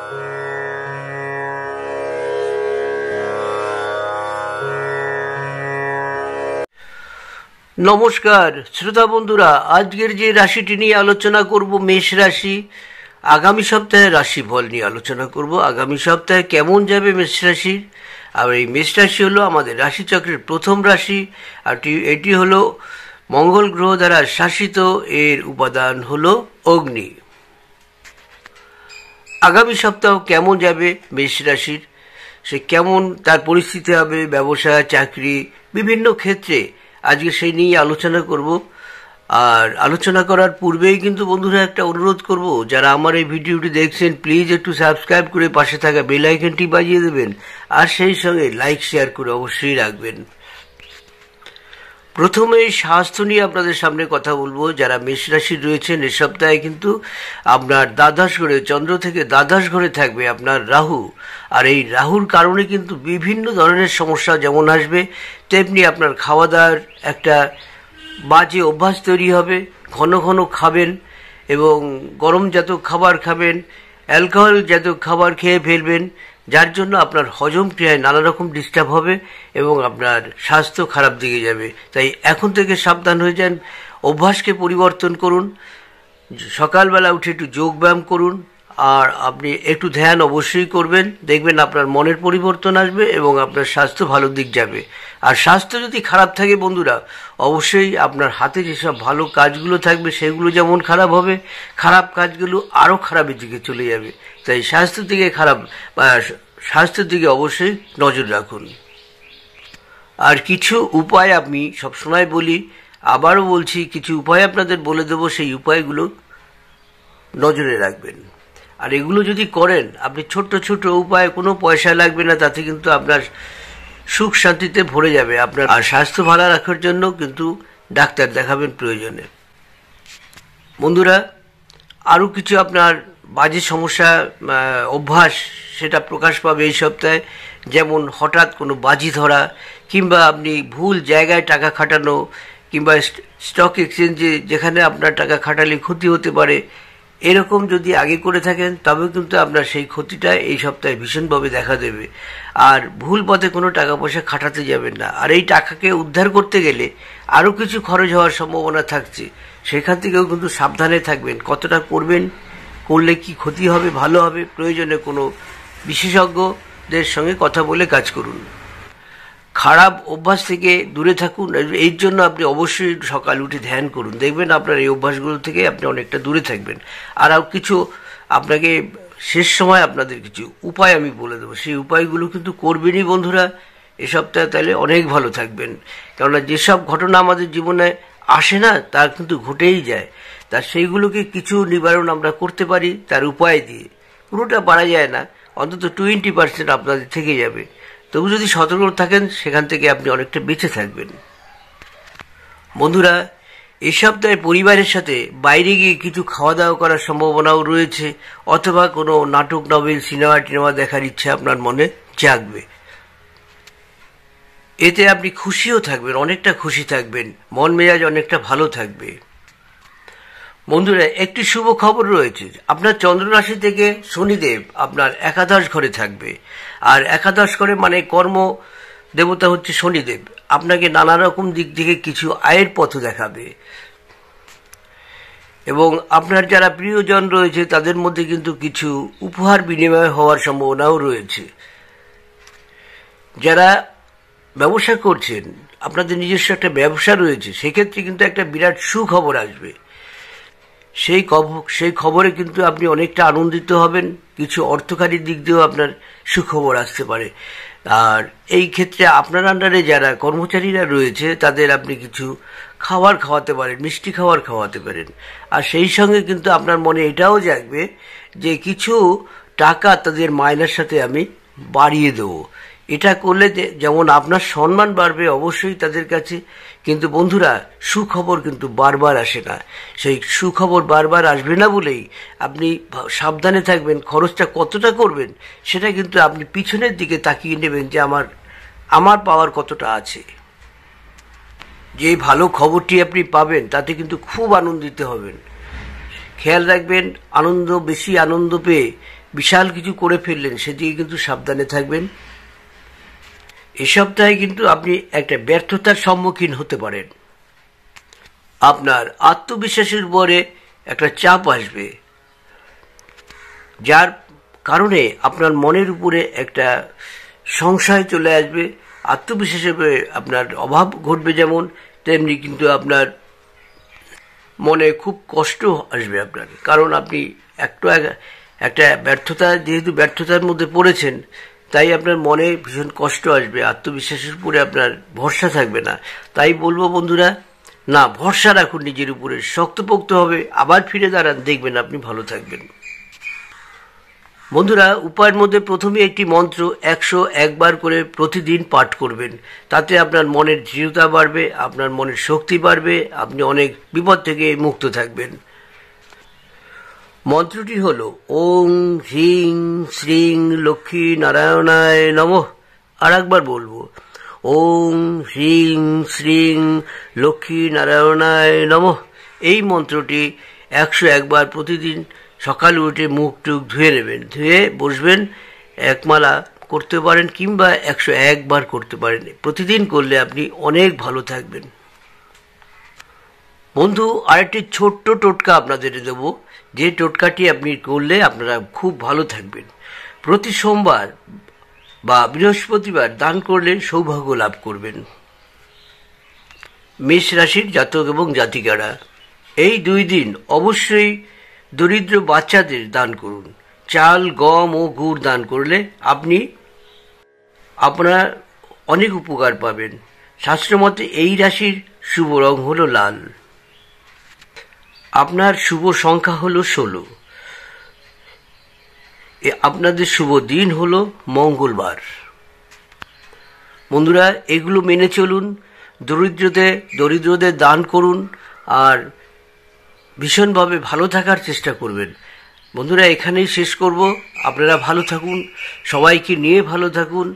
নমস্কার শ্রোতা বন্ধুরা, আজকের যে রাশিটি নিয়ে আলোচনা করব মেষ রাশি। আগামী সপ্তাহে রাশিফল নিয়ে আলোচনা করব। আগামী সপ্তাহে কেমন যাবে মেষ রাশির। আর এই মেষ রাশি হলো আমাদের রাশিচক্রের প্রথম রাশি, আর এটি হলো মঙ্গল গ্রহ দ্বারা শাসিত। এর উপাদান হলো অগ্নি। আগামী সপ্তাহ কেমন যাবে মেষ রাশির, সে কেমন তার পরিস্থিতি হবে ব্যবসা, চাকরি, বিভিন্ন ক্ষেত্রে আজকে সেই নিয়ে আলোচনা করব। আর আলোচনা করার পূর্বেই কিন্তু বন্ধুরা একটা অনুরোধ করব, যারা আমার এই ভিডিওটি দেখছেন প্লিজ একটু সাবস্ক্রাইব করে পাশে থাকা বেল আইকনটি বাজিয়ে দেবেন, আর সেই সঙ্গে লাইক শেয়ার করে অবশ্যই রাখবেন। প্রথমে স্বাস্থ্য নিয়ে আপনাদের সামনে কথা বলবো। যারা মেষ রাশির রয়েছেন, এ সপ্তাহে কিন্তু আপনার দ্বাদশ ঘরে, চন্দ্র থেকে দ্বাদশ ঘরে থাকবে আপনার রাহু। আর এই রাহুর কারণে কিন্তু বিভিন্ন ধরনের সমস্যা যেমন আসবে, তেমনি আপনার খাওয়া দাওয়ার একটা বাজে অভ্যাস তৈরি হবে। ঘন ঘন খাবেন এবং গরম জাতীয় খাবার খাবেন, অ্যালকোহল জাতীয় খাবার খেয়ে ফেলবেন, যার জন্য আপনার হজম ক্রিয়ায় নানা রকম ডিস্টার্ব হবে এবং আপনার স্বাস্থ্য খারাপ দিকে যাবে। তাই এখন থেকে সাবধান হয়ে যান, অভ্যাসকে পরিবর্তন করুন। সকালবেলা উঠে একটু যোগ ব্যায়াম করুন, আর আপনি একটু ধ্যান অবশ্যই করবেন। দেখবেন আপনার মনের পরিবর্তন আসবে এবং আপনার স্বাস্থ্য ভালো দিক যাবে। আর স্বাস্থ্য যদি খারাপ থাকে বন্ধুরা, অবশ্যই আপনার হাতে যেসব ভালো কাজগুলো থাকবে সেগুলো যেমন খারাপ হবে, খারাপ কাজগুলো আরও খারাপের দিকে চলে যাবে। তাই স্বাস্থ্যের দিকে অবশ্যই নজর রাখুন। আর কিছু উপায় আমি সবসময় বলি, আবারও বলছি, কিছু উপায় আপনাদের বলে দেবো, সেই উপায়গুলো নজরে রাখবেন। আর এগুলো যদি করেন, আপনি ছোট্ট ছোট্ট উপায়, কোনো পয়সা লাগবে না, তাতে কিন্তু আপনার সুখ শান্তিতে ভরে যাবে আপনার। আর স্বাস্থ্য ভালো রাখার জন্য কিন্তু ডাক্তার দেখাবেন প্রয়োজনে। বন্ধুরা, আরও কিছু আপনার বাজে সমস্যা, অভ্যাস, সেটা প্রকাশ পাবে এই সপ্তাহে। যেমন হঠাৎ কোনো বাজি ধরা, কিংবা আপনি ভুল জায়গায় টাকা খাটানো, কিংবা স্টক এক্সচেঞ্জে যেখানে আপনার টাকা খাটালে ক্ষতি হতে পারে, এরকম যদি আগে করে থাকেন তবে কিন্তু আপনার সেই ক্ষতিটা এই সপ্তাহে ভীষণভাবে দেখা দেবে। আর ভুল পথে কোনো টাকা পয়সা খাটাতে যাবেন না। আর এই টাকাকে উদ্ধার করতে গেলে আরও কিছু খরচ হওয়ার সম্ভাবনা থাকছে, সেখান থেকেও কিন্তু সাবধানে থাকবেন। কতটা করবেন, করলে কি ক্ষতি হবে, ভালো হবে, প্রয়োজনে কোনো বিশেষজ্ঞদের সঙ্গে কথা বলে কাজ করুন। খারাপ অভ্যাস থেকে দূরে থাকুন। এর জন্য আপনি অবশ্যই সকাল উঠে ধ্যান করুন, দেখবেন আপনার এই অভ্যাসগুলো থেকে আপনি অনেকটা দূরে থাকবেন। আর কিছু আপনাকে শেষ সময় আপনাদের কিছু উপায় আমি বলে দেবো, সেই উপায়গুলো কিন্তু করবেনই বন্ধুরা এ সপ্তাহে, তাহলে অনেক ভালো থাকবেন। কেননা যেসব ঘটনা আমাদের জীবনে আসে না, তা কিন্তু ঘটেই যায়। তার সেইগুলোকে কিছু নিবারণ আমরা করতে পারি তার উপায় দিয়ে। পুরোটা পারা যায় না, অন্তত 20% আপনাদের থেকে যাবে। তবু যদি সতর্ক থাকেন, সেখান থেকে আপনি অনেকটা বেঁচে থাকবেন। বন্ধুরা, এই সপ্তাহে পরিবারের সাথে বাইরে গিয়ে কিছু খাওয়া দাওয়া করার সম্ভাবনাও রয়েছে, অথবা কোনো নাটক, নভেল, সিনেমা দেখার ইচ্ছা আপনার মনে জাগবে। এতে আপনি খুশিও থাকবেন, অনেকটা খুশি থাকবেন, মন মেজাজ অনেকটা ভালো থাকবে। বন্ধুরা, একটি শুভ খবর রয়েছে। আপনার চন্দ্র রাশি থেকে শনিদেব আপনার একাদশ ঘরে থাকবে। আর একাদশ ঘরে মানে কর্ম দেবতা হচ্ছে শনিদেব, আপনাকে নানা রকম দিক থেকে কিছু আয়ের পথ দেখাবে। এবং আপনার যারা প্রিয়জন রয়েছে তাদের মধ্যে কিন্তু কিছু উপহার বিনিময় হওয়ার সম্ভাবনাও রয়েছে। যারা ব্যবসা করছেন, আপনাদের নিজস্ব একটা ব্যবসা রয়েছে, সেক্ষেত্রে কিন্তু একটা বিরাট সুখবর আসবে। সেই খবরে কিন্তু আপনি অনেকটা আনন্দিত হবেন। কিছু অর্থকারী দিক দিয়েও আপনার সুখবর আসতে পারে। আর এই ক্ষেত্রে আপনার আন্ডারে যারা কর্মচারীরা রয়েছে তাদের আপনি কিছু খাবার খাওয়াতে পারেন, মিষ্টি খাবার খাওয়াতে পারেন। আর সেই সঙ্গে কিন্তু আপনার মনে এটাও জাগবে যে কিছু টাকা তাদের মাইনের সাথে আমি বাড়িয়ে দেবো। এটা করলে যেমন আপনার সম্মান বাড়বে অবশ্যই তাদের কাছে। কিন্তু বন্ধুরা, সুখবর কিন্তু বারবার আসে না। সেই সুখবর বারবার আসবে না বলেই আপনি সাবধানে থাকবেন। খরচটা কতটা করবেন সেটা কিন্তু আপনি পিছনের দিকে তাকিয়ে নেবেন যে আমার পাওয়ার কতটা আছে। যে ভালো খবরটি আপনি পাবেন তাতে কিন্তু খুব আনন্দিত হবেন। খেয়াল রাখবেন, বেশি আনন্দ পেয়ে বিশাল কিছু করে ফেললেন, সেদিকে কিন্তু সাবধানে থাকবেন। এ সপ্তাহে কিন্তু আপনি একটা ব্যর্থতার সম্মুখীন হতে পারেন। আপনার আত্মবিশ্বাসের উপরে একটা চাপ আসবে, যার কারণে আপনার মনের উপরে একটা সংশয় চলে আসবে। আত্মবিশ্বাসের উপরে আপনার অভাব ঘটবে যেমন, তেমনি কিন্তু আপনার মনে খুব কষ্ট আসবে আপনার, কারণ আপনি একটা ব্যর্থতা, যেহেতু ব্যর্থতার মধ্যে পড়েছেন, তাই আপনার মনে ভীষণ কষ্ট আসবে, আত্মবিশ্বাসের উপরে আপনার ভরসা থাকবে না। তাই বলবো বন্ধুরা, না, ভরসা রাখুন নিজের উপরে, শক্তপোক্ত হবে, আবার ফিরে দাঁড়ান, দেখবেন আপনি ভালো থাকবেন। বন্ধুরা, উপায়ের মধ্যে প্রথমে একটি মন্ত্র 101 বার করে প্রতিদিন পাঠ করবেন। তাতে আপনার মনের দৃঢ়তা বাড়বে, আপনার মনের শক্তি বাড়বে, আপনি অনেক বিপদ থেকে মুক্ত থাকবেন। মন্ত্রটি হল ওং হ্রিং শ্রীং লক্ষ্মী নারায়ণায় নমঃ। আর একবার বলবো, ওং হ্রিং শ্রীং লক্ষ্মী নারায়ণায় নমঃ। এই মন্ত্রটি 101 বার প্রতিদিন সকালে উঠে মুখ টুক ধুয়ে নেবেন, ধুয়ে বসবেন, একমালা করতে পারেন কিংবা 101 বার করতে পারেন। প্রতিদিন করলে আপনি অনেক ভালো থাকবেন। বন্ধু, আরেকটি ছোট্ট টোটকা আপনাদের দেব, যে টোটকাটি আপনি করলে আপনারা খুব ভালো থাকবেন। প্রতি সোমবার বা বৃহস্পতিবার দান করলে সৌভাগ্য লাভ করবেন। মেষ রাশির জাতক এবং জাতিকারা, এই 2 দিন অবশ্যই দরিদ্র বাচ্চাদের দান করুন। চাল, গম ও গুড় দান করলে আপনার অনেক উপকার পাবেন। শাস্ত্রমতে এই রাশির শুভ রং হলো লাল। আপনার শুভ সংখ্যা হলো 16। আপনাদের শুভ দিন হলো মঙ্গলবার। বন্ধুরা, এগুলো মেনে চলুন, দরিদ্রদের দান করুন, আর ভীষণভাবে ভালো থাকার চেষ্টা করবেন। বন্ধুরা, এখানেই শেষ করব। আপনারা ভালো থাকুন, সবাইকে নিয়ে ভালো থাকুন।